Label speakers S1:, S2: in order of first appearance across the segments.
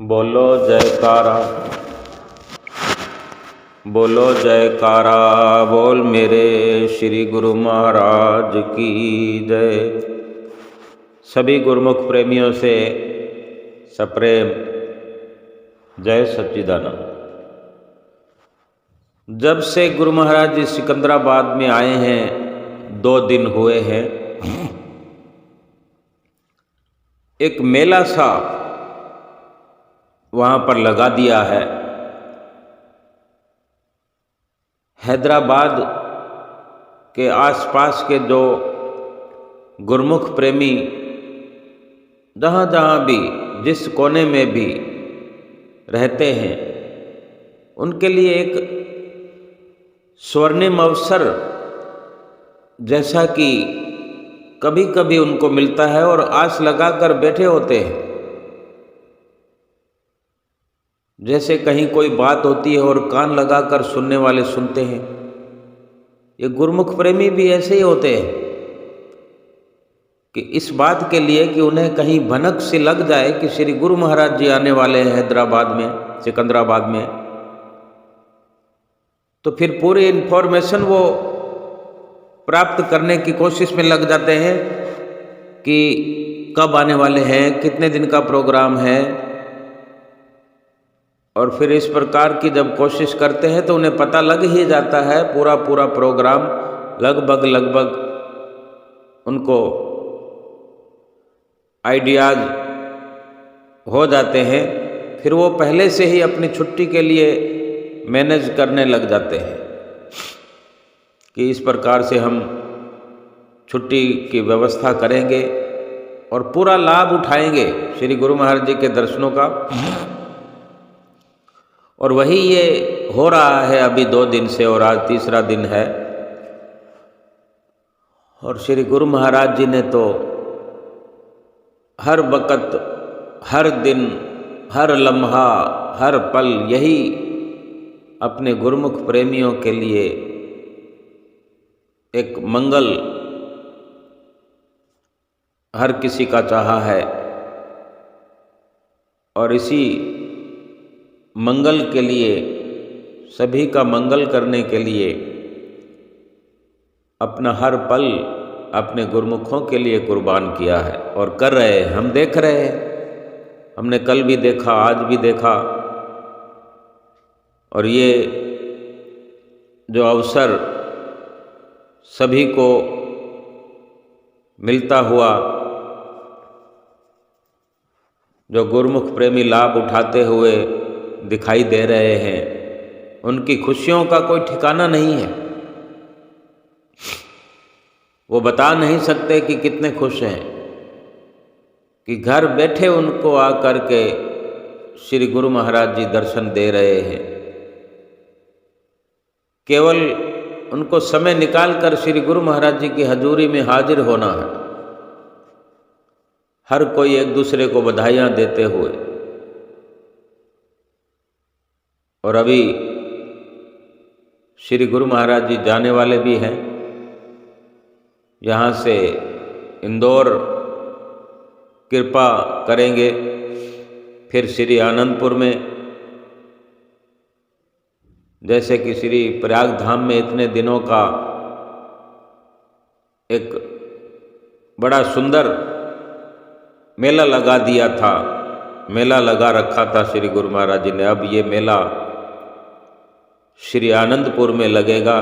S1: बोलो जयकारा, बोलो जयकारा, बोल मेरे श्री गुरु महाराज की जय। सभी गुरुमुख प्रेमियों से सप्रेम जय सच्चिदानंद। जब से गुरु महाराज जी सिकंदराबाद में आए हैं 2 दिन हुए हैं, एक मेला सा वहाँ पर लगा दिया है। हैदराबाद के आसपास के जो गुरुमुख प्रेमी जहाँ जहाँ भी जिस कोने में भी रहते हैं, उनके लिए एक स्वर्णिम अवसर जैसा कि कभी कभी उनको मिलता है और आस लगाकर बैठे होते हैं। जैसे कहीं कोई बात होती है और कान लगाकर सुनने वाले सुनते हैं, ये गुरुमुख प्रेमी भी ऐसे ही होते हैं कि इस बात के लिए कि उन्हें कहीं भनक सी लग जाए कि श्री गुरु महाराज जी आने वाले हैं हैदराबाद में, सिकंदराबाद में, तो फिर पूरी इन्फॉर्मेशन वो प्राप्त करने की कोशिश में लग जाते हैं कि कब आने वाले हैं, कितने दिन का प्रोग्राम है। और फिर इस प्रकार की जब कोशिश करते हैं तो उन्हें पता लग ही जाता है पूरा प्रोग्राम लगभग उनको आइडियाज हो जाते हैं। फिर वो पहले से ही अपनी छुट्टी के लिए मैनेज करने लग जाते हैं कि इस प्रकार से हम छुट्टी की व्यवस्था करेंगे और पूरा लाभ उठाएंगे श्री गुरु महाराज जी के दर्शनों का। और वही ये हो रहा है अभी 2 दिन से, और आज तीसरा दिन है। और श्री गुरु महाराज जी ने तो हर वक़्त, हर दिन, हर लम्हा, हर पल यही अपने गुरुमुख प्रेमियों के लिए एक मंगल हर किसी का चाहा है। और इसी मंगल के लिए, सभी का मंगल करने के लिए अपना हर पल अपने गुरुमुखों के लिए कुर्बान किया है और कर रहे हैं। हम देख रहे हैं, हमने कल भी देखा, आज भी देखा। और ये जो अवसर सभी को मिलता हुआ, जो गुरुमुख प्रेमी लाभ उठाते हुए दिखाई दे रहे हैं, उनकी खुशियों का कोई ठिकाना नहीं है। वो बता नहीं सकते कि कितने खुश हैं कि घर बैठे उनको आकर के श्री गुरु महाराज जी दर्शन दे रहे हैं। केवल उनको समय निकाल कर श्री गुरु महाराज जी की हजूरी में हाजिर होना है। हर कोई एक दूसरे को बधाइयाँ देते हुए। और अभी श्री गुरु महाराज जी जाने वाले भी हैं। यहाँ से इंदौर कृपा करेंगे, फिर श्री आनंदपुर में, जैसे कि श्री प्रयाग धाम में इतने दिनों का एक बड़ा सुंदर मेला लगा दिया था, मेला लगा रखा था श्री गुरु महाराज जी ने। अब ये मेला श्री आनंदपुर में लगेगा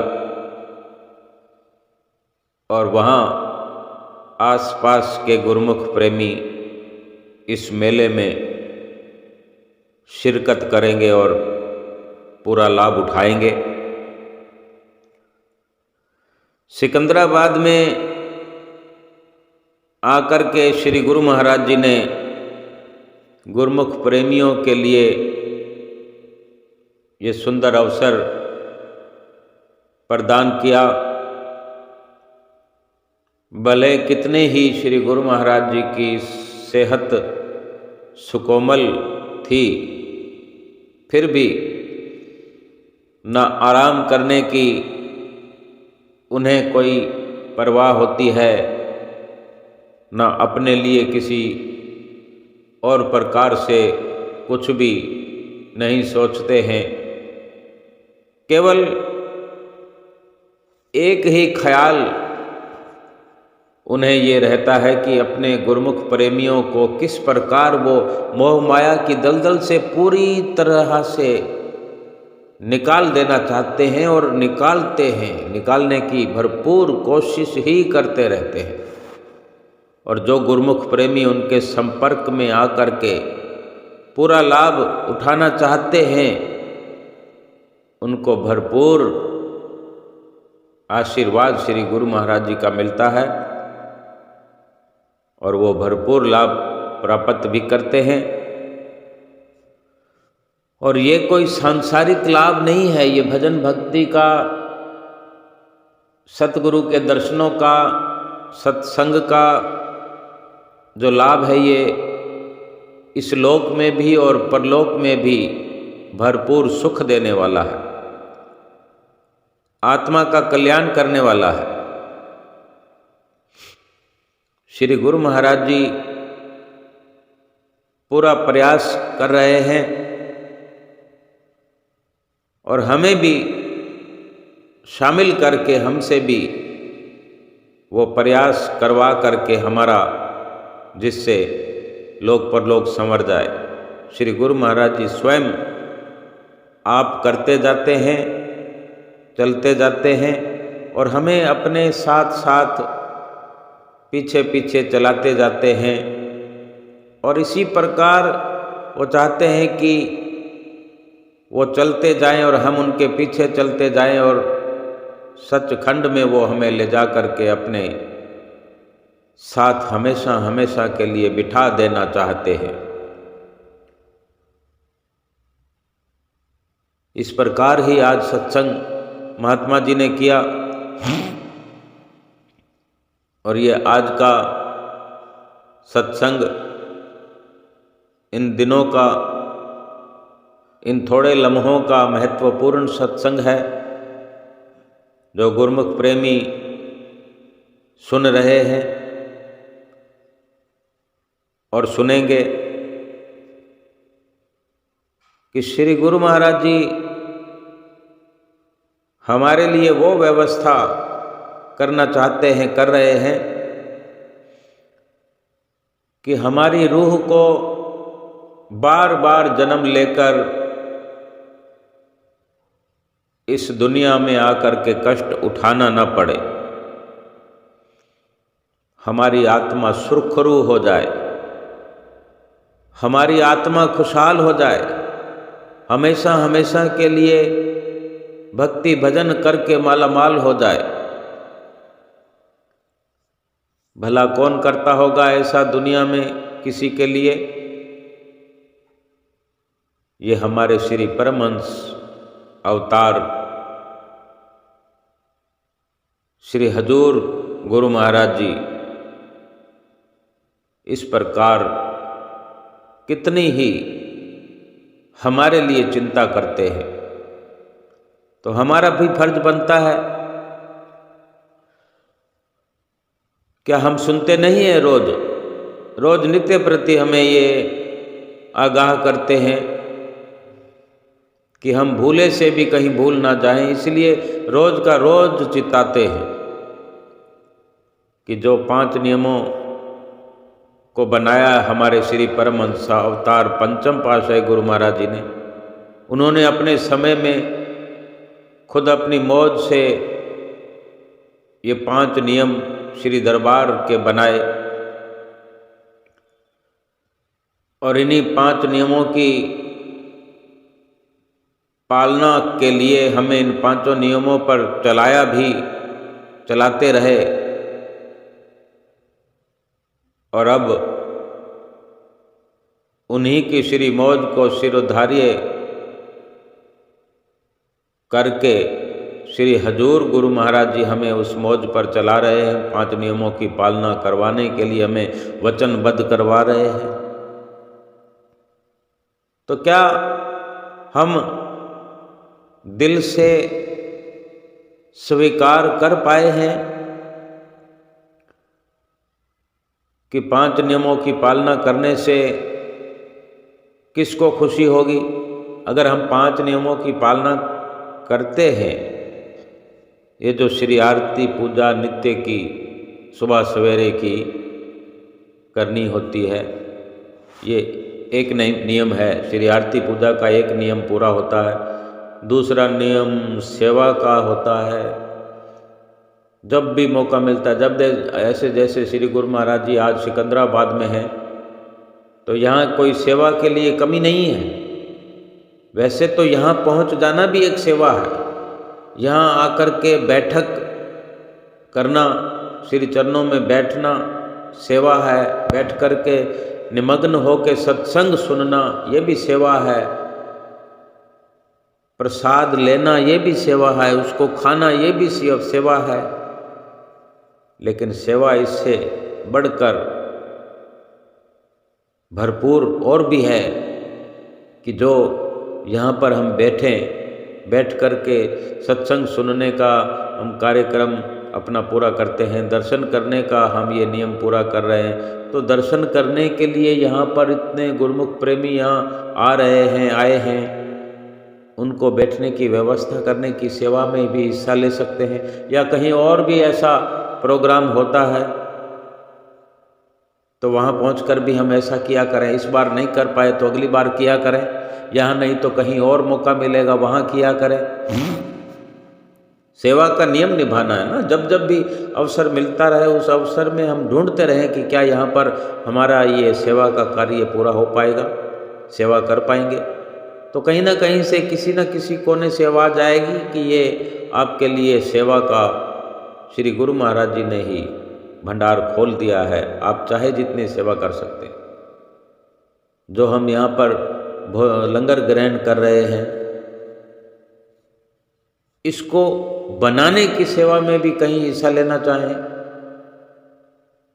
S1: और वहाँ आसपास के गुरुमुख प्रेमी इस मेले में शिरकत करेंगे और पूरा लाभ उठाएंगे। सिकंदराबाद में आकर के श्री गुरु महाराज जी ने गुरुमुख प्रेमियों के लिए ये सुंदर अवसर प्रदान किया। भले कितने ही श्री गुरु महाराज जी की सेहत सुकोमल थी, फिर भी न आराम करने की उन्हें कोई परवाह होती है, न अपने लिए किसी और प्रकार से कुछ भी नहीं सोचते हैं। केवल एक ही ख्याल उन्हें ये रहता है कि अपने गुरुमुख प्रेमियों को किस प्रकार वो मोह माया की दलदल से पूरी तरह से निकाल देना चाहते हैं और निकालते हैं, निकालने की भरपूर कोशिश ही करते रहते हैं। और जो गुरुमुख प्रेमी उनके संपर्क में आकर के पूरा लाभ उठाना चाहते हैं, उनको भरपूर आशीर्वाद श्री गुरु महाराज जी का मिलता है और वो भरपूर लाभ प्राप्त भी करते हैं। और ये कोई सांसारिक लाभ नहीं है, ये भजन भक्ति का, सतगुरु के दर्शनों का, सत्संग का जो लाभ है, ये इस लोक में भी और परलोक में भी भरपूर सुख देने वाला है, आत्मा का कल्याण करने वाला है। श्री गुरु महाराज जी पूरा प्रयास कर रहे हैं और हमें भी शामिल करके, हमसे भी वो प्रयास करवा करके हमारा, जिससे लोक परलोक संवर जाए। श्री गुरु महाराज जी स्वयं आप करते जाते हैं, चलते जाते हैं और हमें अपने साथ साथ पीछे पीछे चलाते जाते हैं। और इसी प्रकार वो चाहते हैं कि वो चलते जाएं और हम उनके पीछे चलते जाएं और सचखंड में वो हमें ले जा करके अपने साथ हमेशा हमेशा के लिए बिठा देना चाहते हैं। इस प्रकार ही आज सत्संग महात्मा जी ने किया और ये आज का सत्संग इन दिनों का, इन थोड़े लम्हों का महत्वपूर्ण सत्संग है जो गुरुमुख प्रेमी सुन रहे हैं और सुनेंगे कि श्री गुरु महाराज जी हमारे लिए वो व्यवस्था करना चाहते हैं, कर रहे हैं कि हमारी रूह को बार बार जन्म लेकर इस दुनिया में आकर के कष्ट उठाना न पड़े, हमारी आत्मा सुरखरू हो जाए, हमारी आत्मा खुशहाल हो जाए, हमेशा हमेशा के लिए भक्ति भजन करके मालामाल हो जाए। भला कौन करता होगा ऐसा दुनिया में किसी के लिए? ये हमारे श्री परमहंस अवतार श्री हजूर गुरु महाराज जी इस प्रकार कितनी ही हमारे लिए चिंता करते हैं। तो हमारा भी फर्ज बनता है, क्या हम सुनते नहीं हैं? रोज रोज नित्य प्रति हमें ये आगाह करते हैं कि हम भूले से भी कहीं भूल ना जाएं, इसलिए रोज का रोज चिताते हैं कि जो 5 नियमों को बनाया हमारे श्री परमहंस अवतार पंचम पातशाह गुरु महाराज जी ने, उन्होंने अपने समय में खुद अपनी मौज से ये 5 नियम श्री दरबार के बनाए और इन्हीं 5 नियमों की पालना के लिए हमें इन 5 नियमों पर चलाया भी, चलाते रहे। और अब उन्हीं की श्री मौज को शिरोधार्य करके श्री हजूर गुरु महाराज जी हमें उस मौज पर चला रहे हैं, 5 नियमों की पालना करवाने के लिए हमें वचनबद्ध करवा रहे हैं। तो क्या हम दिल से स्वीकार कर पाए हैं कि 5 नियमों की पालना करने से किसको खुशी होगी अगर हम 5 नियमों की पालना करते हैं। ये जो श्री आरती पूजा नित्य की सुबह सवेरे की करनी होती है, ये एक नियम है। श्री आरती पूजा का एक नियम पूरा होता है। दूसरा नियम सेवा का होता है। जब भी मौका मिलता है, जब ऐसे जैसे श्री गुरु महाराज जी आज सिकंदराबाद में हैं, तो यहाँ कोई सेवा के लिए कमी नहीं है। वैसे तो यहाँ पहुँच जाना भी एक सेवा है। यहाँ आकर के बैठक करना, श्री चरणों में बैठना सेवा है। बैठ कर के निमग्न होकर सत्संग सुनना ये भी सेवा है। प्रसाद लेना ये भी सेवा है। उसको खाना ये भी सेवा है। लेकिन सेवा इससे बढ़कर भरपूर और भी है कि जो यहाँ पर हम बैठ कर के सत्संग सुनने का हम कार्यक्रम अपना पूरा करते हैं, दर्शन करने का हम ये नियम पूरा कर रहे हैं। तो दर्शन करने के लिए यहाँ पर इतने गुरुमुख प्रेमी यहाँ आ रहे हैं, आए हैं, उनको बैठने की व्यवस्था करने की सेवा में भी हिस्सा ले सकते हैं। या कहीं और भी ऐसा प्रोग्राम होता है तो वहाँ पहुंचकर भी हम ऐसा किया करें। इस बार नहीं कर पाए तो अगली बार किया करें। यहाँ नहीं तो कहीं और मौका मिलेगा वहाँ किया करें। सेवा का नियम निभाना है ना। जब जब भी अवसर मिलता रहे उस अवसर में हम ढूंढते रहें कि क्या यहाँ पर हमारा ये सेवा का कार्य पूरा हो पाएगा, सेवा कर पाएंगे। तो कहीं ना कहीं से किसी न किसी कोने से आवाज़ आएगी कि ये आपके लिए सेवा का श्री गुरु महाराज जी ने ही भंडार खोल दिया है, आप चाहे जितनी सेवा कर सकते हैं। जो हम यहाँ पर लंगर ग्रहण कर रहे हैं, इसको बनाने की सेवा में भी कहीं हिस्सा लेना चाहें।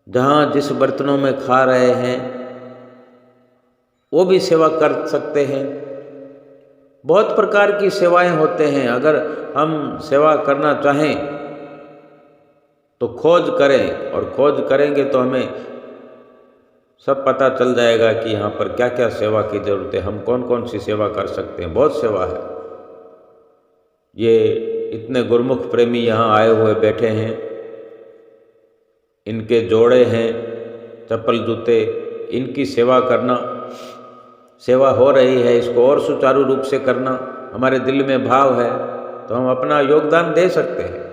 S1: जहाँ जिस बर्तनों में खा रहे हैं वो भी सेवा कर सकते हैं। बहुत प्रकार की सेवाएं होते हैं। अगर हम सेवा करना चाहें तो खोज करें, और खोज करेंगे तो हमें सब पता चल जाएगा कि यहाँ पर क्या क्या सेवा की जरूरत है, हम कौन कौन सी सेवा कर सकते हैं। बहुत सेवा है। ये इतने गुरुमुख प्रेमी यहाँ आए हुए बैठे हैं, इनके जोड़े हैं, चप्पल जूते, इनकी सेवा करना, सेवा हो रही है, इसको और सुचारू रूप से करना हमारे दिल में भाव है तो हम अपना योगदान दे सकते हैं।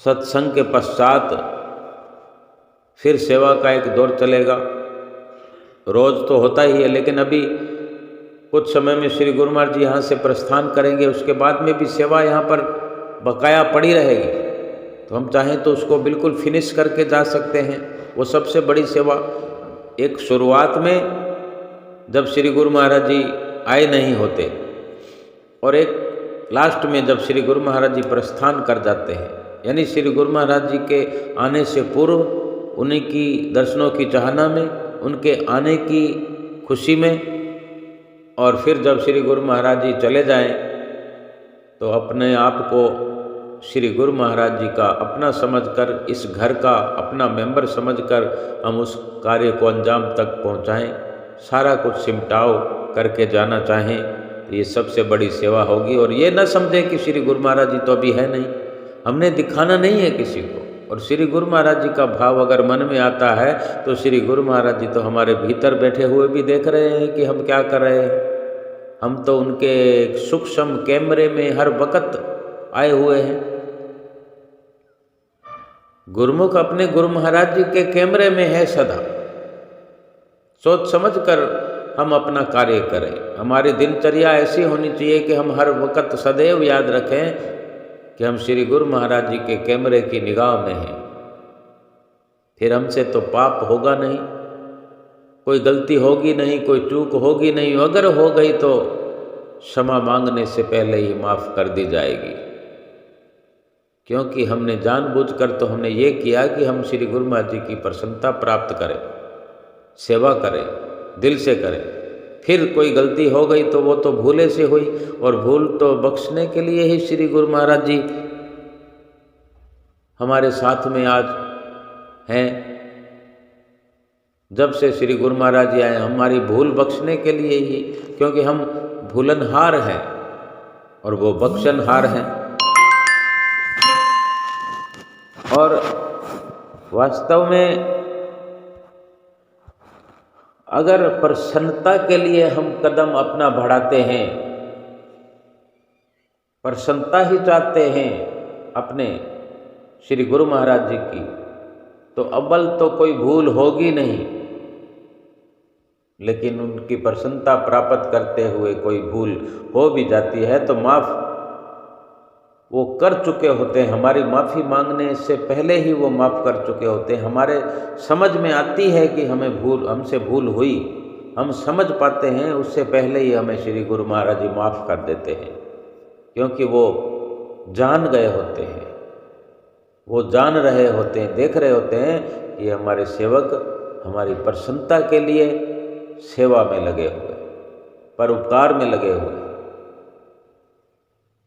S1: सत्संग के पश्चात फिर सेवा का एक दौर चलेगा। रोज तो होता ही है, लेकिन अभी कुछ समय में श्री गुरु महाराज जी यहाँ से प्रस्थान करेंगे। उसके बाद में भी सेवा यहाँ पर बकाया पड़ी रहेगी। तो हम चाहें तो उसको बिल्कुल फिनिश करके जा सकते हैं। वो सबसे बड़ी सेवा एक शुरुआत में जब श्री गुरु महाराज जी आए नहीं होते, और एक लास्ट में जब श्री गुरु महाराज जी प्रस्थान कर जाते हैं। यानी श्री गुरु महाराज जी के आने से पूर्व उन्हीं की दर्शनों की चाहना में, उनके आने की खुशी में, और फिर जब श्री गुरु महाराज जी चले जाएं तो अपने आप को श्री गुरु महाराज जी का अपना समझकर, इस घर का अपना मेंबर समझकर हम उस कार्य को अंजाम तक पहुंचाएं। सारा कुछ सिमटाव करके जाना चाहें तो ये सबसे बड़ी सेवा होगी। और ये न समझें कि श्री गुरु महाराज जी तो अभी है नहीं, हमने दिखाना नहीं है किसी को। और श्री गुरु महाराज जी का भाव अगर मन में आता है तो श्री गुरु महाराज जी तो हमारे भीतर बैठे हुए भी देख रहे हैं कि हम क्या कर रहे हैं। हम तो उनके सूक्ष्म कैमरे में हर वक्त आए हुए हैं। गुरुमुख अपने गुरु महाराज जी के कैमरे में है सदा। सोच समझ कर हम अपना कार्य करें। हमारी दिनचर्या ऐसी होनी चाहिए कि हम हर वक्त सदैव याद रखें कि हम श्री गुरु महाराज जी के कैमरे की निगाह में हैं। फिर हमसे तो पाप होगा नहीं, कोई गलती होगी नहीं, कोई चूक होगी नहीं। अगर हो गई तो क्षमा मांगने से पहले ही माफ़ कर दी जाएगी। क्योंकि हमने जानबूझकर तो हमने ये किया कि हम श्री गुरु महाराज जी की प्रसन्नता प्राप्त करें, सेवा करें, दिल से करें। फिर कोई गलती हो गई तो वो तो भूले से हुई, और भूल तो बख्शने के लिए ही श्री गुरु महाराज जी हमारे साथ में आज हैं। जब से श्री गुरु महाराज जी आए, हमारी भूल बख्शने के लिए ही, क्योंकि हम भूलनहार हैं और वो बख्शनहार हैं। और वास्तव में अगर प्रसन्नता के लिए हम कदम अपना बढ़ाते हैं, प्रसन्नता ही चाहते हैं अपने श्री गुरु महाराज जी की, तो अव्वल तो कोई भूल होगी नहीं, लेकिन उनकी प्रसन्नता प्राप्त करते हुए कोई भूल हो भी जाती है तो माफ़ वो कर चुके होते हैं। हमारी माफ़ी मांगने से पहले ही वो माफ़ कर चुके होते हैं। हमारे समझ में आती है कि हमसे भूल हुई, हम समझ पाते हैं, उससे पहले ही हमें श्री गुरु महाराज जी माफ़ कर देते हैं, क्योंकि वो जान गए होते हैं, वो जान रहे होते हैं, देख रहे होते हैं कि हमारे सेवक हमारी प्रसन्नता के लिए सेवा में लगे हुए, परोपकार में लगे हुए,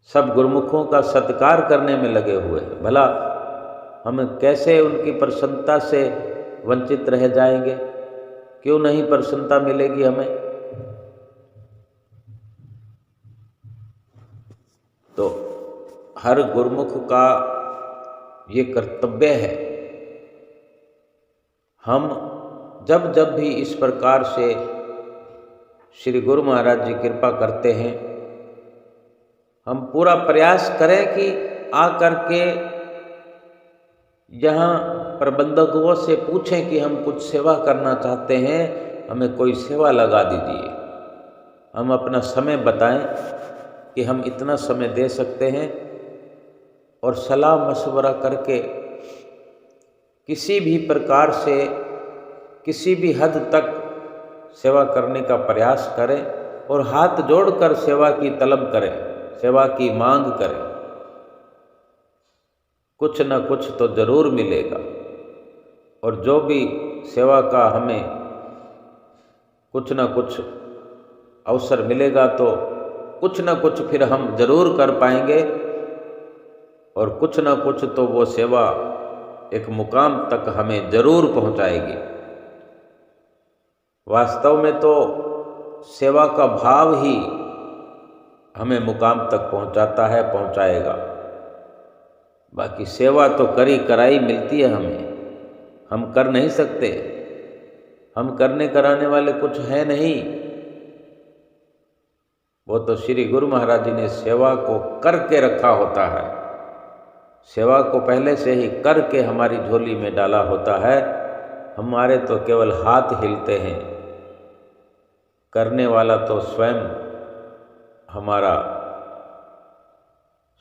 S1: सब गुरुमुखों का सत्कार करने में लगे हुए। भला हम कैसे उनकी प्रसन्नता से वंचित रह जाएंगे? क्यों नहीं प्रसन्नता मिलेगी हमें? तो हर गुरुमुख का ये कर्तव्य है, हम जब जब भी इस प्रकार से श्री गुरु महाराज जी कृपा करते हैं, हम पूरा प्रयास करें कि आकर के यहाँ प्रबंधकों से पूछें कि हम कुछ सेवा करना चाहते हैं, हमें कोई सेवा लगा दीजिए। हम अपना समय बताएं कि हम इतना समय दे सकते हैं, और सलाह मशवरा करके किसी भी प्रकार से किसी भी हद तक सेवा करने का प्रयास करें, और हाथ जोड़कर सेवा की तलब करें, सेवा की मांग करें। कुछ न कुछ तो जरूर मिलेगा, और जो भी सेवा का हमें कुछ न कुछ अवसर मिलेगा तो कुछ न कुछ फिर हम जरूर कर पाएंगे, और कुछ न कुछ तो वो सेवा एक मुकाम तक हमें जरूर पहुंचाएगी। वास्तव में तो सेवा का भाव ही हमें मुकाम तक पहुंचाता है, पहुंचाएगा। बाकी सेवा तो करी कराई मिलती है हमें, हम कर नहीं सकते, हम करने कराने वाले कुछ है नहीं। वो तो श्री गुरु महाराज जी ने सेवा को करके रखा होता है, सेवा को पहले से ही करके हमारी झोली में डाला होता है। हमारे तो केवल हाथ हिलते हैं, करने वाला तो स्वयं हमारा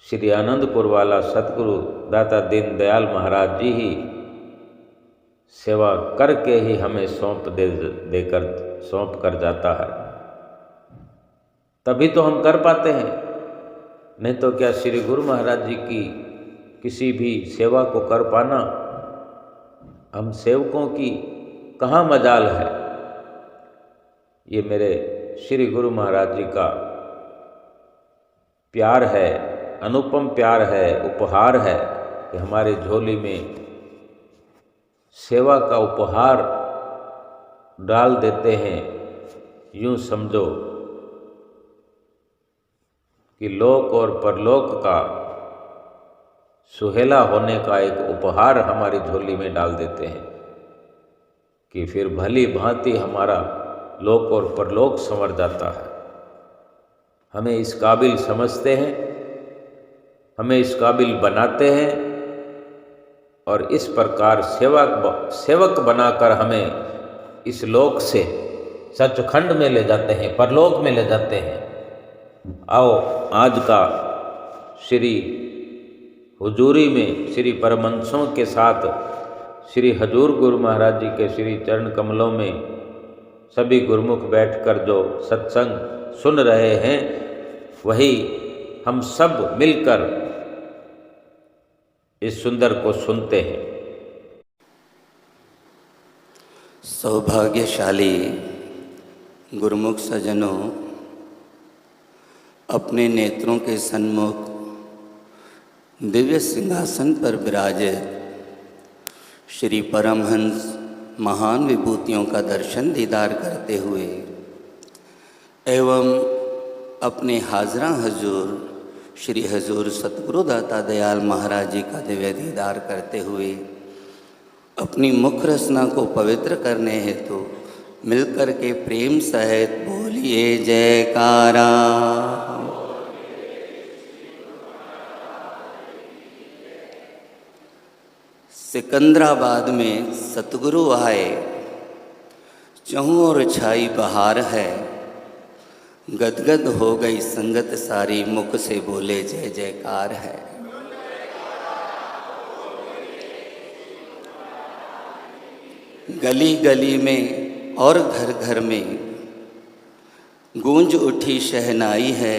S1: श्री आनंदपुर वाला सतगुरु दाता दीन दयाल महाराज जी ही सेवा करके ही हमें सौंप कर जाता है, तभी तो हम कर पाते हैं। नहीं तो क्या श्री गुरु महाराज जी की किसी भी सेवा को कर पाना हम सेवकों की कहाँ मजाल है? ये मेरे श्री गुरु महाराज जी का प्यार है, अनुपम प्यार है, उपहार है कि हमारे झोली में सेवा का उपहार डाल देते हैं। यूँ समझो कि लोक और परलोक का सुहेला होने का एक उपहार हमारी झोली में डाल देते हैं कि फिर भली भांति हमारा लोक और परलोक संवर जाता है। हमें इस काबिल समझते हैं, हमें इस काबिल बनाते हैं, और इस प्रकार सेवक बनाकर हमें इस लोक से सचखंड में ले जाते हैं, परलोक में ले जाते हैं। आओ आज का श्री हुजूरी में श्री परमहंसों के साथ श्री हजूर गुरु महाराज जी के श्री चरण कमलों में सभी गुरुमुख बैठकर जो सत्संग सुन रहे हैं, वही हम सब मिलकर इस सुंदर को सुनते हैं।
S2: सौभाग्यशाली गुरुमुख सज्जनों, अपने नेत्रों के सन्मुख दिव्य सिंहासन पर विराजे श्री परमहंस महान विभूतियों का दर्शन दीदार करते हुए एवं अपने हाजरा हजूर श्री हजूर सतगुरु दाता दयाल महाराज जी का दिव्य दीदार करते हुए अपनी मुख रसना को पवित्र करने हेतु मिलकर के प्रेम सहित बोलिए जयकारा। सिकंदराबाद में सतगुरु आए, चहु और छाई बहार है, गदगद हो गई संगत सारी, मुख से बोले जय जयकार है। गली गली में और घर घर में गूंज उठी शहनाई है,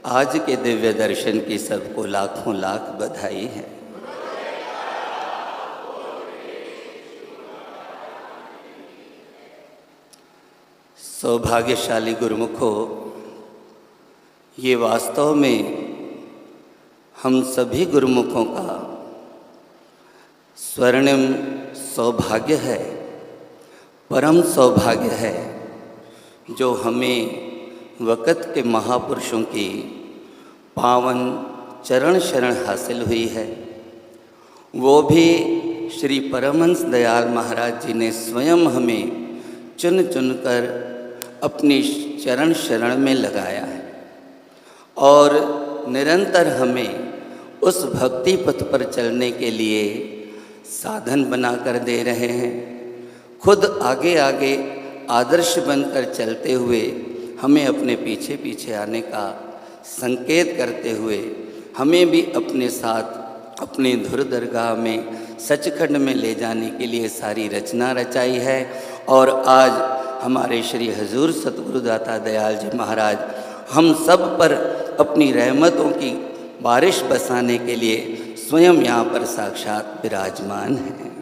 S2: आज के दिव्य दर्शन की सबको लाखों लाख बधाई है। सौभाग्यशाली गुरुमुखों, ये वास्तव में हम सभी गुरुमुखों का स्वर्णिम सौभाग्य है, परम सौभाग्य है, जो हमें वक़्त के महापुरुषों की पावन चरण शरण हासिल हुई है। वो भी श्री परमहंस दयाल महाराज जी ने स्वयं हमें चुन चुनकर अपनी चरण शरण में लगाया है और निरंतर हमें उस भक्ति पथ पर चलने के लिए साधन बनाकर दे रहे हैं। खुद आगे आगे आदर्श बनकर चलते हुए हमें अपने पीछे पीछे आने का संकेत करते हुए हमें भी अपने साथ अपने धुर दरगाह में सचखंड में ले जाने के लिए सारी रचना रचाई है। और आज हमारे श्री हजूर सतगुरु दाता दयाल जी महाराज हम सब पर अपनी रहमतों की बारिश बरसाने के लिए स्वयं यहाँ पर साक्षात विराजमान हैं।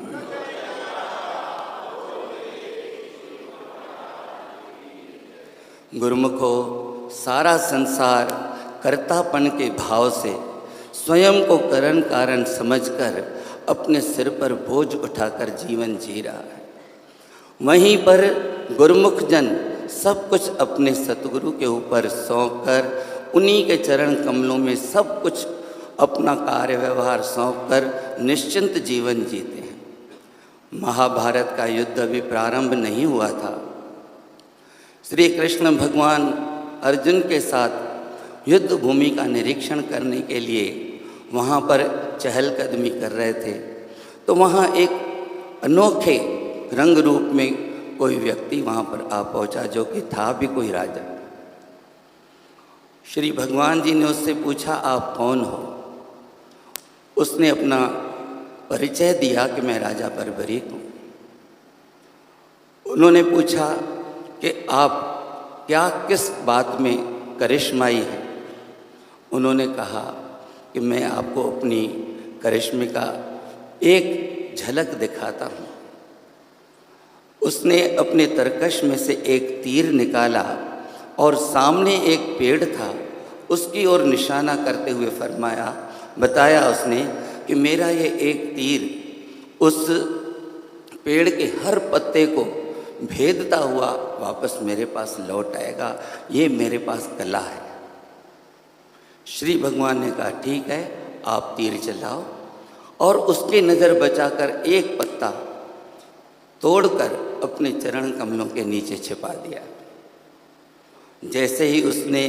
S2: गुरुमुखों, सारा संसार कर्तापन के भाव से स्वयं को करण कारण समझकर अपने सिर पर बोझ उठाकर जीवन जी रहा है। वहीं पर गुरुमुख जन सब कुछ अपने सतगुरु के ऊपर सौंप कर उन्हीं के चरण कमलों में सब कुछ अपना कार्य व्यवहार सौंप कर निश्चिंत जीवन जीते हैं। महाभारत का युद्ध अभी प्रारंभ नहीं हुआ था। श्री कृष्ण भगवान अर्जुन के साथ युद्ध भूमि का निरीक्षण करने के लिए वहाँ पर चहलकदमी कर रहे थे, तो वहाँ एक अनोखे रंग रूप में कोई व्यक्ति वहाँ पर आ पहुँचा, जो कि था भी कोई राजा। श्री भगवान जी ने उससे पूछा, आप कौन हो? उसने अपना परिचय दिया कि मैं राजा बर्बरीक हूँ। उन्होंने पूछा कि आप क्या किस बात में करिश्माई हैं? उन्होंने कहा कि मैं आपको अपनी करिश्मे का एक झलक दिखाता हूँ। उसने अपने तरकश में से एक तीर निकाला और सामने एक पेड़ था, उसकी ओर निशाना करते हुए फरमाया, बताया उसने कि मेरा ये एक तीर उस पेड़ के हर पत्ते को भेदता हुआ वापस मेरे पास लौट आएगा, ये मेरे पास कला है। श्री भगवान ने कहा, ठीक है, आप तीर चलाओ। और उसकी नज़र बचाकर एक पत्ता तोड़कर अपने चरण कमलों के नीचे छिपा दिया। जैसे ही उसने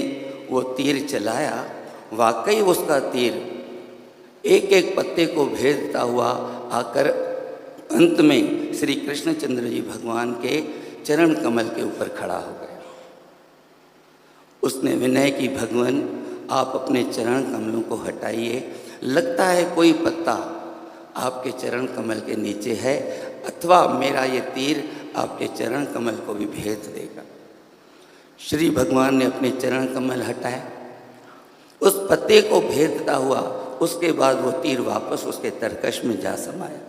S2: वो तीर चलाया, वाकई उसका तीर एक एक पत्ते को भेदता हुआ आकर अंत में श्री कृष्णचंद्र जी भगवान के चरण कमल के ऊपर खड़ा हो गया। उसने विनय की, भगवान आप अपने चरण कमलों को हटाइए, लगता है कोई पत्ता आपके चरण कमल के नीचे है, अथवा मेरा ये तीर आपके चरण कमल को भी भेद देगा। श्री भगवान ने अपने चरण कमल हटाए, उस पत्ते को भेदता हुआ, उसके बाद वो तीर वापस उसके तरकश में जा समाया।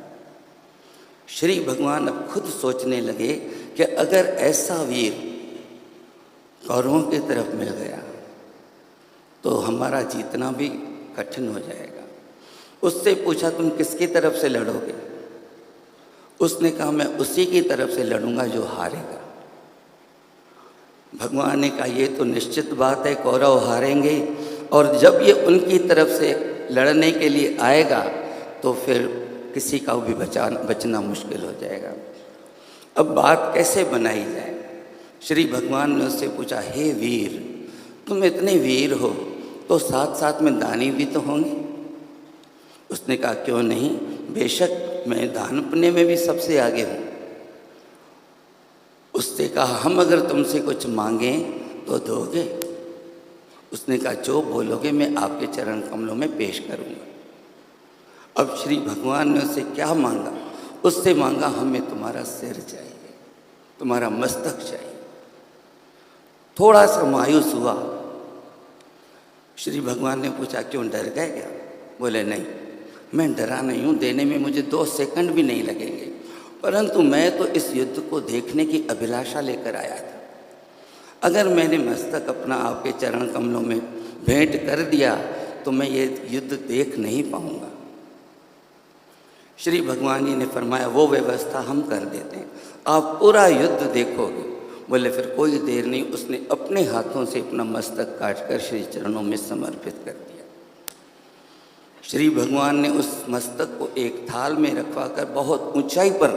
S2: श्री भगवान अब खुद सोचने लगे कि अगर ऐसा वीर कौरवों की तरफ मिल गया तो हमारा जीतना भी कठिन हो जाएगा। उससे पूछा, तुम किसकी तरफ से लड़ोगे? उसने कहा मैं उसी की तरफ से लड़ूंगा जो हारेगा। भगवान ने कहा ये तो निश्चित बात है, कौरव हारेंगे, और जब ये उनकी तरफ से लड़ने के लिए आएगा तो फिर किसी का भी बचना मुश्किल हो जाएगा। अब बात कैसे बनाई जाए? श्री भगवान ने उससे पूछा, हे वीर, तुम इतने वीर हो तो साथ साथ में दानी भी तो होंगे। उसने कहा क्यों नहीं, बेशक मैं दान पुण्य में भी सबसे आगे हूँ। उसने कहा हम अगर तुमसे कुछ मांगें तो दोगे? उसने कहा जो बोलोगे मैं आपके चरण कमलों में पेश करूँगा। अब श्री भगवान ने उससे क्या मांगा? उससे मांगा हमें तुम्हारा सिर चाहिए, तुम्हारा मस्तक चाहिए। थोड़ा सा मायूस हुआ। श्री भगवान ने पूछा क्यों, डर गए क्या? बोले नहीं, मैं डरा नहीं हूँ, देने में मुझे 2 सेकंड भी नहीं लगेंगे, परंतु मैं तो इस युद्ध को देखने की अभिलाषा लेकर आया था। अगर मैंने मस्तक अपना आपके चरण कमलों में भेंट कर दिया तो मैं ये युद्ध देख नहीं पाऊंगा। श्री भगवान जी ने फरमाया वो व्यवस्था हम कर देते हैं, आप पूरा युद्ध देखोगे। बोले फिर कोई देर नहीं। उसने अपने हाथों से अपना मस्तक काटकर श्री चरणों में समर्पित कर दिया। श्री भगवान ने उस मस्तक को एक थाल में रखवा कर बहुत ऊंचाई पर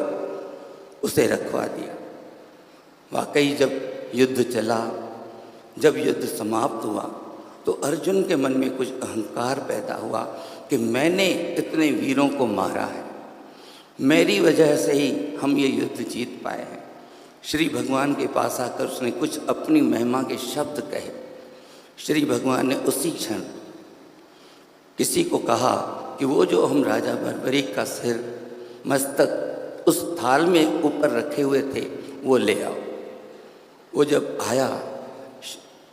S2: उसे रखवा दिया। वाकई जब युद्ध चला, जब युद्ध समाप्त हुआ तो अर्जुन के मन में कुछ अहंकार पैदा हुआ कि मैंने इतने वीरों को मारा है, मेरी वजह से ही हम ये युद्ध जीत पाए हैं। श्री भगवान के पास आकर उसने कुछ अपनी महिमा के शब्द कहे। श्री भगवान ने उसी क्षण किसी को कहा कि वो जो हम राजा बर्बरीक का सिर मस्तक उस थाल में ऊपर रखे हुए थे वो ले आओ। वो जब आया,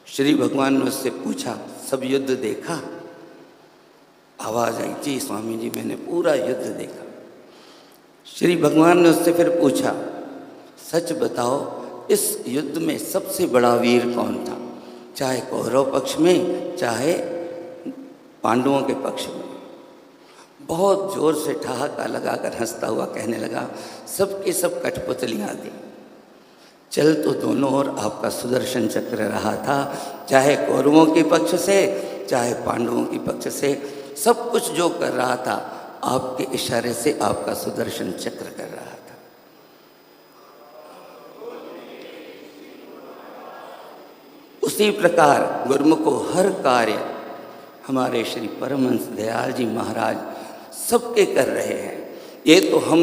S2: श्री भगवान ने उससे पूछा सब युद्ध देखा? आवाज़ आई जी स्वामी जी मैंने पूरा युद्ध देखा। श्री भगवान ने उससे फिर पूछा सच बताओ इस युद्ध में सबसे बड़ा वीर कौन था, चाहे कौरव पक्ष में चाहे पांडवों के पक्ष में? बहुत जोर से ठहाका लगाकर हंसता हुआ कहने लगा सबके सब कठपुतलियाँ दी, चल तो दोनों ओर आपका सुदर्शन चक्र रहा था, चाहे कौरवों के पक्ष से चाहे पांडवों के पक्ष से, सब कुछ जो कर रहा था आपके इशारे से आपका सुदर्शन चक्र कर रहा था। उसी प्रकार गुरुमुखों हर कार्य हमारे श्री परमहंस दयाल जी महाराज सबके कर रहे हैं। ये तो हम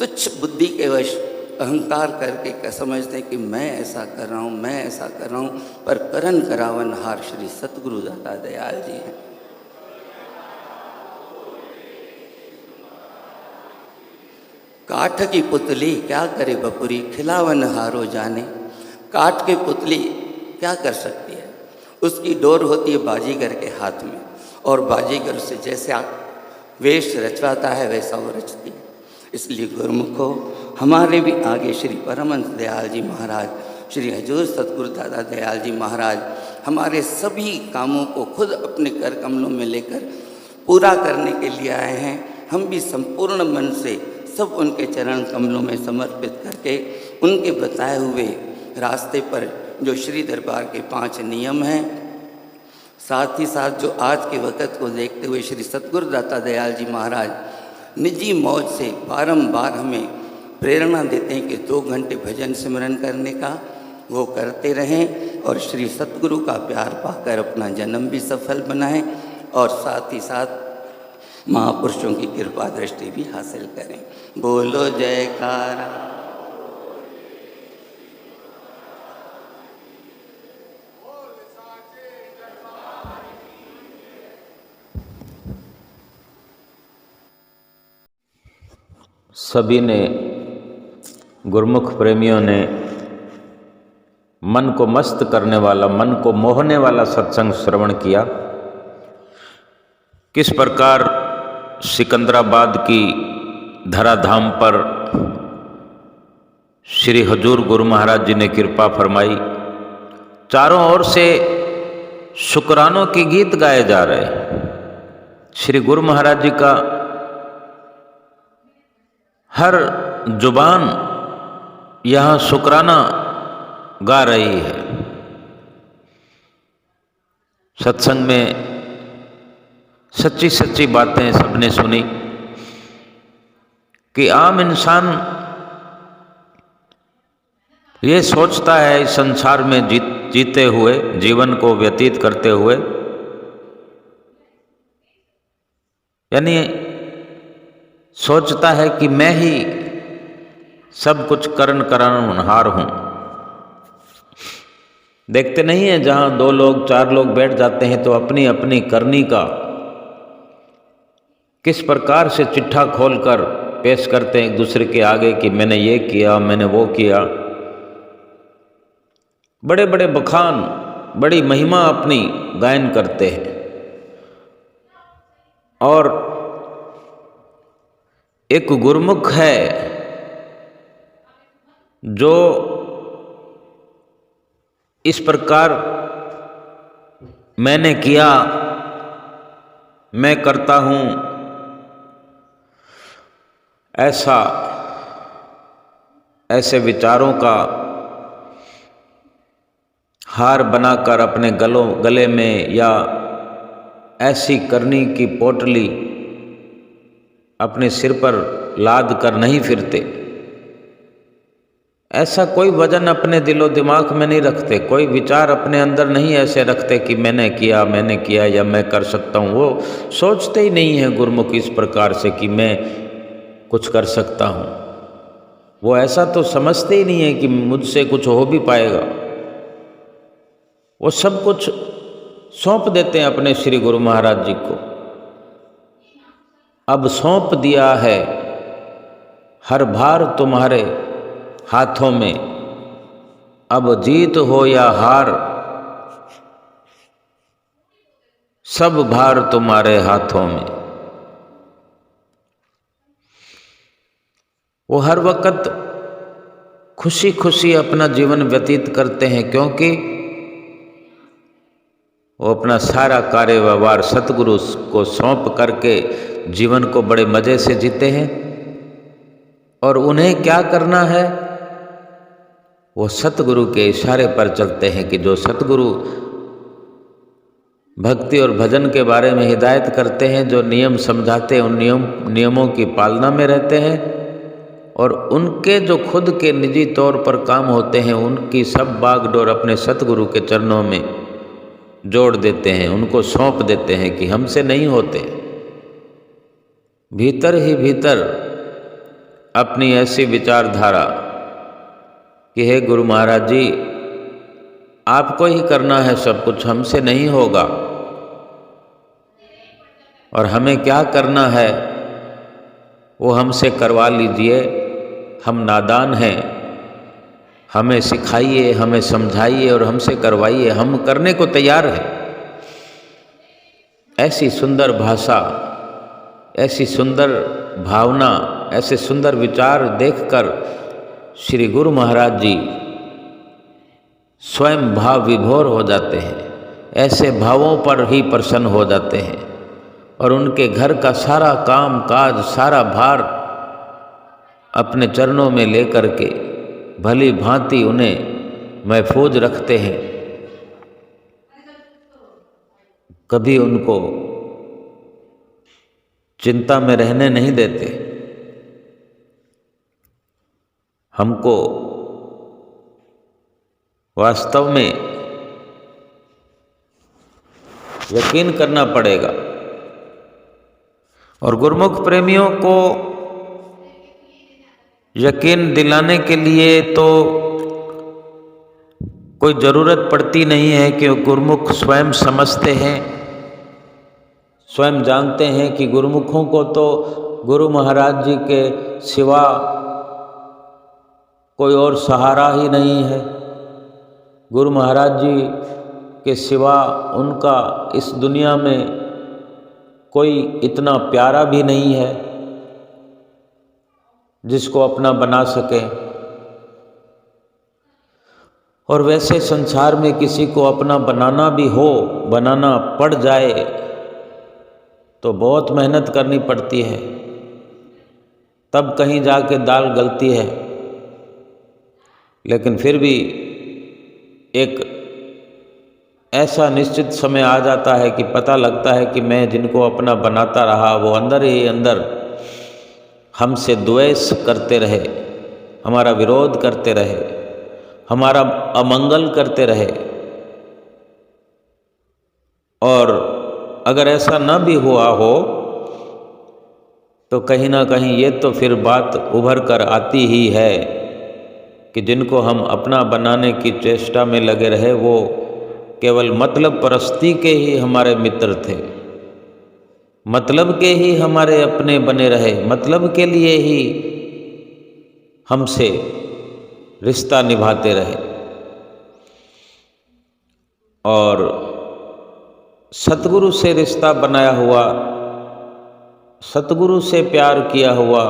S2: तुच्छ बुद्धि के वश अहंकार करके समझते हैं कि मैं ऐसा कर रहा हूँ, मैं ऐसा कर रहा हूँ, पर करन करावन हार श्री सतगुरु दाता दयाल जी हैं। काठ की पुतली क्या करे बपुरी, खिलावन हारो जाने। काठ की पुतली क्या कर सकती है? उसकी डोर होती है बाजीगर के हाथ में, और बाजीगर से जैसे आप वेश रचवाता है वैसा वो रचती है। इसलिए गुरुमुखों हमारे भी आगे श्री परमहंस दयाल जी महाराज, श्री हजूर सतगुरु दादा दयाल जी महाराज हमारे सभी कामों को खुद अपने कर कमलों में लेकर पूरा करने के लिए आए हैं। हम भी संपूर्ण मन से सब उनके चरण कमलों में समर्पित करके उनके बताए हुए रास्ते पर जो श्री दरबार के 5 नियम हैं, साथ ही साथ जो आज के वक़्त को देखते हुए श्री सतगुरु दाता दयाल जी महाराज निजी मौज से बारंबार हमें प्रेरणा देते हैं कि 2 घंटे भजन सिमरन करने का, वो करते रहें और श्री सतगुरु का प्यार पाकर अपना जन्म भी सफल बनाएं और साथ ही साथ महापुरुषों की कृपा दृष्टि भी हासिल करें। बोलो जयकारा।
S1: सभी ने, गुरुमुख प्रेमियों ने मन को मस्त करने वाला, मन को मोहने वाला सत्संग श्रवण किया। किस प्रकार सिकंदराबाद की धराधाम पर श्री हजूर गुरु महाराज जी ने कृपा फरमाई। चारों ओर से शुक्रानों के गीत गाए जा रहे। श्री गुरु महाराज जी का हर जुबान यहाँ शुक्राना गा रही है। सत्संग में सच्ची सच्ची बातें सबने सुनी कि आम इंसान ये सोचता है इस संसार में जीते हुए, जीवन को व्यतीत करते हुए, यानी सोचता है कि मैं ही सब कुछ करनहार हूँ। देखते नहीं है जहाँ 2 लोग 4 लोग बैठ जाते हैं तो अपनी अपनी करनी का किस प्रकार से चिट्ठा खोलकर पेश करते हैं एक दूसरे के आगे कि मैंने ये किया, मैंने वो किया। बड़े बड़े बखान, बड़ी महिमा अपनी गायन करते हैं। और एक गुरुमुख है जो इस प्रकार मैंने किया, मैं करता हूँ, ऐसे विचारों का हार बनाकर अपने गले में या ऐसी करनी की पोटली अपने सिर पर लाद कर नहीं फिरते। ऐसा कोई वजन अपने दिलो दिमाग में नहीं रखते, कोई विचार अपने अंदर नहीं ऐसे रखते कि मैंने किया या मैं कर सकता हूँ। वो सोचते ही नहीं है गुरुमुख इस प्रकार से कि मैं कुछ कर सकता हूँ। वो ऐसा तो समझते ही नहीं है कि मुझसे कुछ हो भी पाएगा। वो सब कुछ सौंप देते हैं अपने श्री गुरु महाराज जी को। अब सौंप दिया है हर भार तुम्हारे हाथों में, अब जीत हो या हार सब भार तुम्हारे हाथों में। वो हर वक्त खुशी खुशी अपना जीवन व्यतीत करते हैं, क्योंकि वो अपना सारा कार्य व्यवहार सतगुरु को सौंप करके जीवन को बड़े मज़े से जीते हैं। और उन्हें क्या करना है, वो सतगुरु के इशारे पर चलते हैं कि जो सतगुरु भक्ति और भजन के बारे में हिदायत करते हैं, जो नियम समझाते हैं, उन नियमों की पालना में रहते हैं। और उनके जो खुद के निजी तौर पर काम होते हैं, उनकी सब बागडोर अपने सतगुरु के चरणों में जोड़ देते हैं, उनको सौंप देते हैं कि हमसे नहीं होते। भीतर ही भीतर अपनी ऐसी विचारधारा कि हे गुरु महाराज जी, आपको ही करना है सब कुछ, हमसे नहीं होगा। और हमें क्या करना है वो हमसे करवा लीजिए, हम नादान हैं, हमें सिखाइए, हमें समझाइए और हमसे करवाइए, हम करने को तैयार हैं। ऐसी सुंदर भाषा, ऐसी सुंदर भावना, ऐसे सुंदर विचार देखकर श्री गुरु महाराज जी स्वयं भाव विभोर हो जाते हैं, ऐसे भावों पर ही प्रसन्न हो जाते हैं। और उनके घर का सारा काम काज, सारा भार अपने चरणों में लेकर के भली भांति उन्हें महफूज रखते हैं, कभी उनको चिंता में रहने नहीं देते। हमको वास्तव में यकीन करना पड़ेगा। और गुरुमुख प्रेमियों को यकीन दिलाने के लिए तो कोई ज़रूरत पड़ती नहीं है कि गुरुमुख स्वयं समझते हैं, स्वयं जानते हैं कि गुरुमुखों को तो गुरु महाराज जी के सिवा कोई और सहारा ही नहीं है। गुरु महाराज जी के सिवा उनका इस दुनिया में कोई इतना प्यारा भी नहीं है जिसको अपना बना सके। और वैसे संसार में किसी को अपना बनाना भी हो, बनाना पड़ जाए तो बहुत मेहनत करनी पड़ती है, तब कहीं जाके दाल गलती है, लेकिन फिर भी एक ऐसा निश्चित समय आ जाता है कि पता लगता है कि मैं जिनको अपना बनाता रहा वो अंदर ही अंदर हमसे द्वेष करते रहे, हमारा विरोध करते रहे, हमारा अमंगल करते रहे। और अगर ऐसा न भी हुआ हो तो कहीं ना कहीं ये तो फिर बात उभर कर आती ही है कि जिनको हम अपना बनाने की चेष्टा में लगे रहे वो केवल मतलब परस्ती के ही हमारे मित्र थे, मतलब के ही हमारे अपने बने रहे, मतलब के लिए ही हमसे रिश्ता निभाते रहे। और सतगुरु से रिश्ता बनाया हुआ, सतगुरु से प्यार किया हुआ,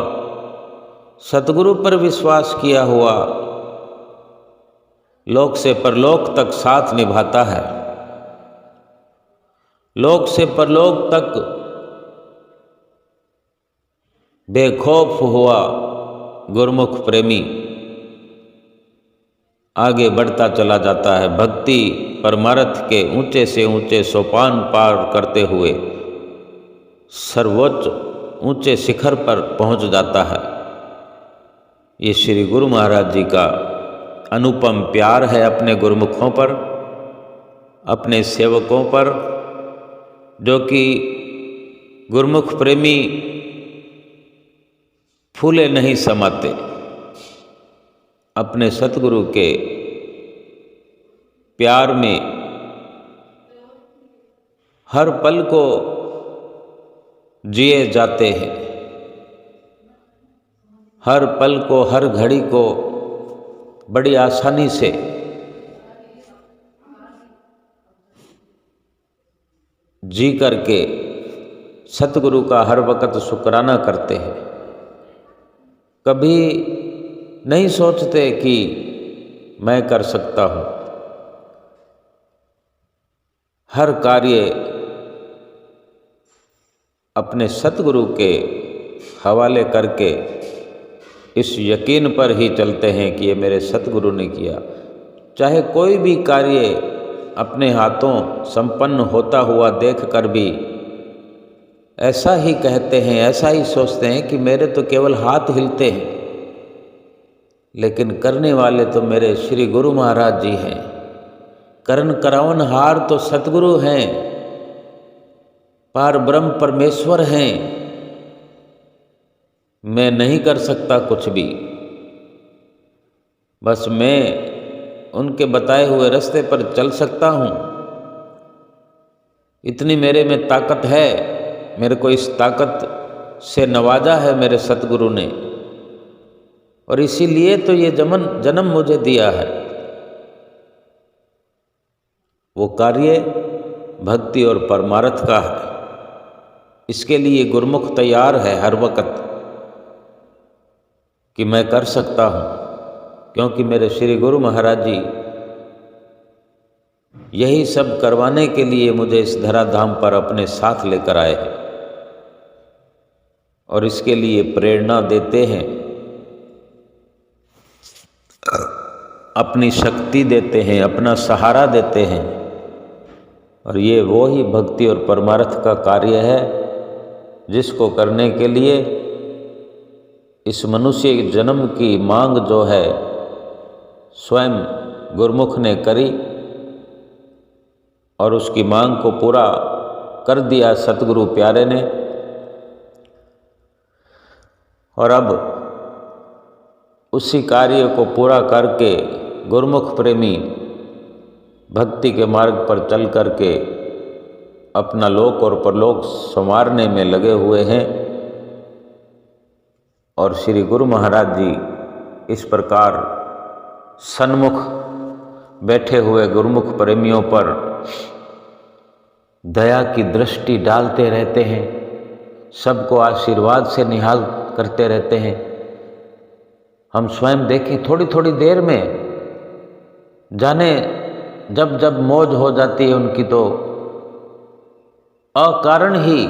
S1: सतगुरु पर विश्वास किया हुआ लोक से परलोक तक साथ निभाता है। लोक से परलोक तक बेखौफ हुआ गुरुमुख प्रेमी आगे बढ़ता चला जाता है, भक्ति परमार्थ के ऊंचे से ऊंचे सोपान पार करते हुए सर्वोच्च ऊंचे शिखर पर पहुंच जाता है। ये श्री गुरु महाराज जी का अनुपम प्यार है अपने गुरुमुखों पर, अपने सेवकों पर, जो कि गुरुमुख प्रेमी फूले नहीं समाते, अपने सतगुरु के प्यार में हर पल को जिए जाते हैं, हर पल को, हर घड़ी को बड़ी आसानी से जी करके सतगुरु का हर वक्त शुक्राना करते हैं। कभी नहीं सोचते कि मैं कर सकता हूँ। हर कार्य अपने सतगुरु के हवाले करके इस यकीन पर ही चलते हैं कि ये मेरे सतगुरु ने किया। चाहे कोई भी कार्य अपने हाथों संपन्न होता हुआ देखकर भी ऐसा ही कहते हैं, ऐसा ही सोचते हैं कि मेरे तो केवल हाथ हिलते हैं, लेकिन करने वाले तो मेरे श्री गुरु महाराज जी हैं। करन करावनहार तो सतगुरु हैं, पार ब्रह्म परमेश्वर हैं। मैं नहीं कर सकता कुछ भी, बस मैं उनके बताए हुए रास्ते पर चल सकता हूँ। इतनी मेरे में ताकत है, मेरे को इस ताकत से नवाजा है मेरे सतगुरु ने, और इसीलिए तो ये जन्म मुझे दिया है। वो कार्य भक्ति और परमार्थ का है। इसके लिए गुरुमुख तैयार है हर वक्त कि मैं कर सकता हूँ, क्योंकि मेरे श्री गुरु महाराज जी यही सब करवाने के लिए मुझे इस धराधाम पर अपने साथ लेकर आए हैं और इसके लिए प्रेरणा देते हैं, अपनी शक्ति देते हैं, अपना सहारा देते हैं। और ये वो ही भक्ति और परमार्थ का कार्य है जिसको करने के लिए इस मनुष्य जन्म की मांग जो है स्वयं गुरुमुख ने करी, और उसकी मांग को पूरा कर दिया सतगुरु प्यारे ने। और अब उसी कार्य को पूरा करके गुरुमुख प्रेमी भक्ति के मार्ग पर चल करके अपना लोक और परलोक संवारने में लगे हुए हैं। और श्री गुरु महाराज जी इस प्रकार सन्मुख बैठे हुए गुरुमुख प्रेमियों पर दया की दृष्टि डालते रहते हैं, सबको आशीर्वाद से निहाल करते रहते हैं। हम स्वयं देखें, थोड़ी थोड़ी देर में जाने जब जब मौज हो जाती है उनकी, तो अकारण ही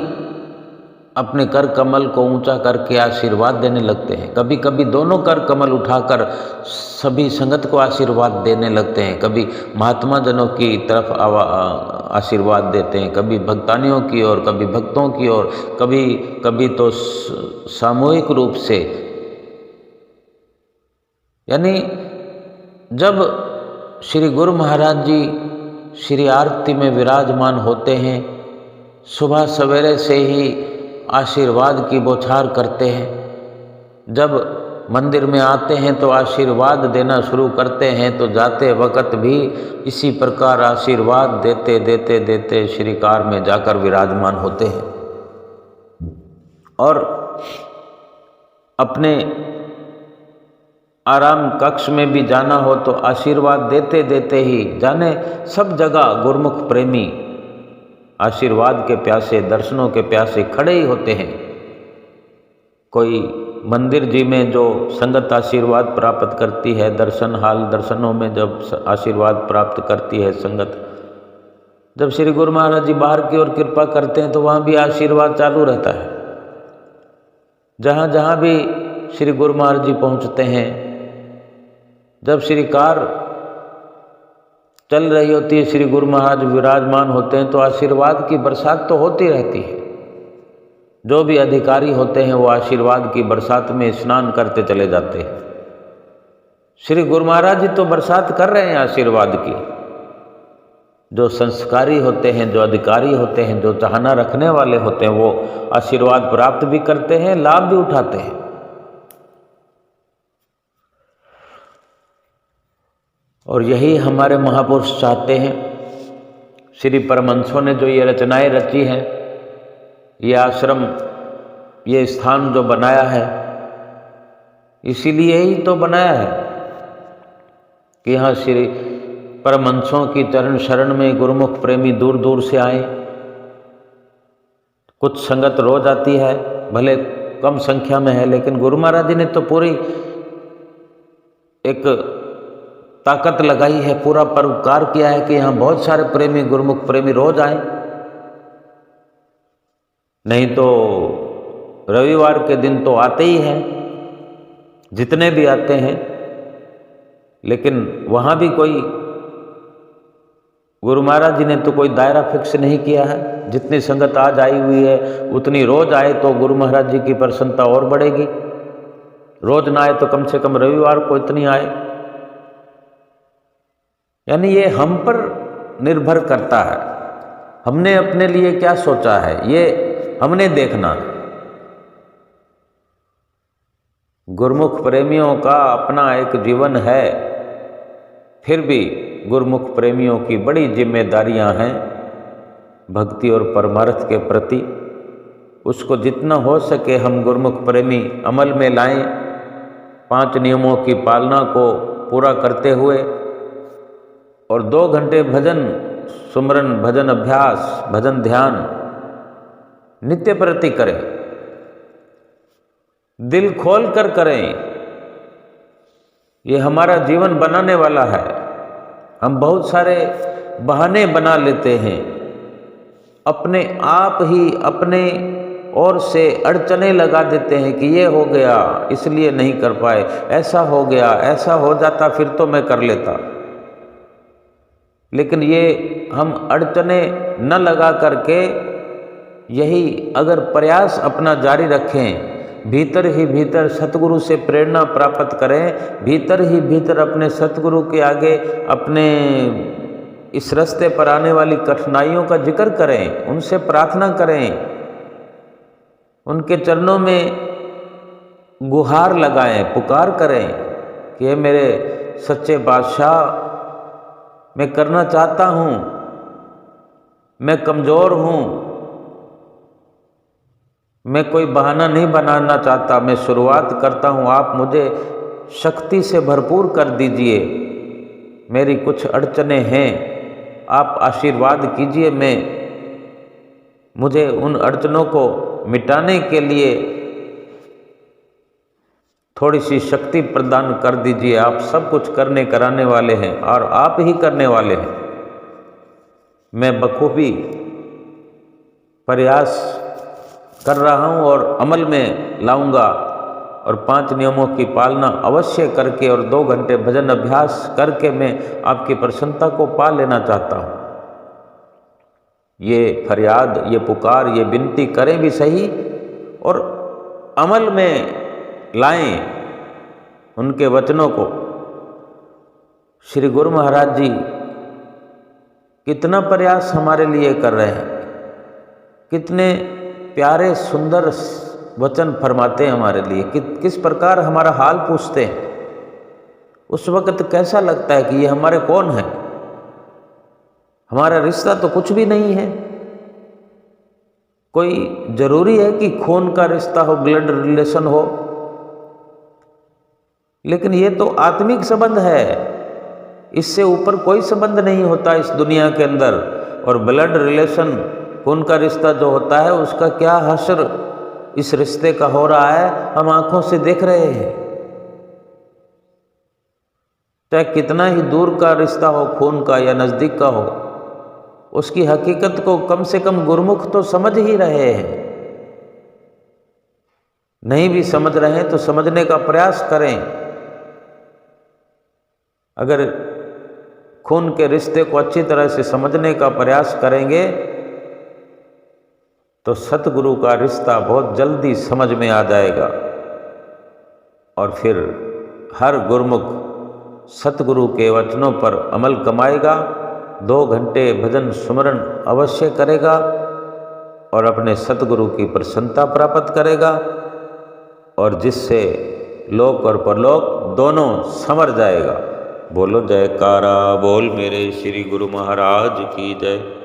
S1: अपने कर कमल को ऊंचा करके आशीर्वाद देने लगते हैं। कभी कभी दोनों कर कमल उठाकर सभी संगत को आशीर्वाद देने लगते हैं। कभी महात्मा जनों की तरफ आशीर्वाद देते हैं, कभी भक्तानियों की ओर, कभी भक्तों की ओर, कभी कभी तो सामूहिक रूप से। यानी जब श्री गुरु महाराज जी श्री आरती में विराजमान होते हैं, सुबह सवेरे से ही आशीर्वाद की बौछार करते हैं। जब मंदिर में आते हैं तो आशीर्वाद देना शुरू करते हैं, तो जाते वक्त भी इसी प्रकार आशीर्वाद देते देते देते श्री कार में जाकर विराजमान होते हैं। और अपने आराम कक्ष में भी जाना हो तो आशीर्वाद देते देते ही, जाने सब जगह गुरुमुख प्रेमी आशीर्वाद के प्यासे, दर्शनों के प्यासे खड़े ही होते हैं। कोई मंदिर जी में जो संगत आशीर्वाद प्राप्त करती है, दर्शन हाल दर्शनों में जब आशीर्वाद प्राप्त करती है संगत, जब श्री गुरु महाराज जी बाहर की ओर कृपा करते हैं तो वहाँ भी आशीर्वाद चालू रहता है। जहाँ जहाँ भी श्री गुरु महाराज जी पहुँचते हैं, जब श्री कार चल रही होती है, श्री गुरु महाराज विराजमान होते हैं, तो आशीर्वाद की बरसात तो होती रहती है। जो भी अधिकारी होते हैं वो आशीर्वाद की बरसात में स्नान करते चले जाते हैं। श्री गुरु महाराज जी तो बरसात कर रहे हैं आशीर्वाद की। जो संस्कारी होते हैं, जो अधिकारी होते हैं, जो चाहना रखने वाले होते हैं, वो आशीर्वाद प्राप्त भी करते हैं, लाभ भी उठाते हैं। और यही हमारे महापुरुष चाहते हैं। श्री परमहंसों ने जो ये रचनाएं रची हैं, ये आश्रम, ये स्थान जो बनाया है, इसीलिए ही तो बनाया है कि यहाँ श्री परमहंसों की चरण शरण में गुरुमुख प्रेमी दूर दूर से आए। कुछ संगत रोज आती है, भले कम संख्या में है, लेकिन गुरु महाराज जी ने तो पूरी एक ताकत लगाई है, पूरा परोपकार किया है कि यहाँ बहुत सारे प्रेमी, गुरुमुख प्रेमी रोज आए। नहीं तो रविवार के दिन तो आते ही हैं, जितने भी आते हैं, लेकिन वहाँ भी कोई, गुरु महाराज जी ने तो कोई दायरा फिक्स नहीं किया है। जितनी संगत आज आई हुई है उतनी रोज आए तो गुरु महाराज जी की प्रसन्नता और बढ़ेगी। रोज ना आए तो कम से कम रविवार को इतनी आए। यानी ये हम पर निर्भर करता है, हमने अपने लिए क्या सोचा है, ये हमने देखना है। गुरुमुख प्रेमियों का अपना एक जीवन है, फिर भी गुरुमुख प्रेमियों की बड़ी जिम्मेदारियां हैं भक्ति और परमार्थ के प्रति। उसको जितना हो सके हम गुरुमुख प्रेमी अमल में लाएं, 5 नियमों की पालना को पूरा करते हुए, और 2 घंटे भजन सुमरन, भजन अभ्यास, भजन ध्यान नित्य प्रति करें, दिल खोल कर करें। ये हमारा जीवन बनाने वाला है। हम बहुत सारे बहाने बना लेते हैं, अपने आप ही अपने ओर से अड़चने लगा देते हैं कि ये हो गया इसलिए नहीं कर पाए, ऐसा हो गया, ऐसा हो जाता फिर तो मैं कर लेता। लेकिन ये हम अड़चने न लगा करके यही अगर प्रयास अपना जारी रखें, भीतर ही भीतर सतगुरु से प्रेरणा प्राप्त करें, भीतर ही भीतर अपने सतगुरु के आगे अपने इस रास्ते पर आने वाली कठिनाइयों का जिक्र करें, उनसे प्रार्थना करें, उनके चरणों में गुहार लगाएं, पुकार करें कि हे मेरे सच्चे बादशाह, मैं करना चाहता हूँ, मैं कमज़ोर हूँ, मैं कोई बहाना नहीं बनाना चाहता, मैं शुरुआत करता हूँ, आप मुझे शक्ति से भरपूर कर दीजिए। मेरी कुछ अड़चने हैं, आप आशीर्वाद कीजिए, मुझे उन अड़चनों को मिटाने के लिए थोड़ी सी शक्ति प्रदान कर दीजिए। आप सब कुछ करने कराने वाले हैं और आप ही करने वाले हैं। मैं बखूबी प्रयास कर रहा हूँ और अमल में लाऊंगा और 5 नियमों की पालना अवश्य करके और 2 घंटे भजन अभ्यास करके मैं आपकी प्रसन्नता को पा लेना चाहता हूँ। ये फरियाद, ये पुकार, ये विनती करें भी सही और अमल में लाएं उनके वचनों को। श्री गुरु महाराज जी कितना प्रयास हमारे लिए कर रहे हैं, कितने प्यारे सुंदर वचन फरमाते हैं हमारे लिए, किस प्रकार हमारा हाल पूछते हैं। उस वक्त कैसा लगता है कि ये हमारे कौन है, हमारा रिश्ता तो कुछ भी नहीं है। कोई जरूरी है कि खून का रिश्ता हो, ब्लड रिलेशन हो, लेकिन ये तो आत्मिक संबंध है, इससे ऊपर कोई संबंध नहीं होता इस दुनिया के अंदर। और ब्लड रिलेशन, खून का रिश्ता जो होता है, उसका क्या हश्र इस रिश्ते का हो रहा है, हम आंखों से देख रहे हैं। चाहे कितना ही दूर का रिश्ता हो, खून का या नज़दीक का हो, उसकी हकीकत को कम से कम गुरुमुख तो समझ ही रहे हैं। नहीं भी समझ रहे हैं तो समझने का प्रयास करें। अगर खून के रिश्ते को अच्छी तरह से समझने का प्रयास करेंगे तो सतगुरु का रिश्ता बहुत जल्दी समझ में आ जाएगा और फिर हर गुरुमुख सतगुरु के वचनों पर अमल कमाएगा, 2 घंटे भजन सुमरन अवश्य करेगा और अपने सतगुरु की प्रसन्नता प्राप्त करेगा और जिससे लोक और परलोक दोनों संवर जाएगा। बोलो जयकारा बोल मेरे श्री गुरु महाराज की जय।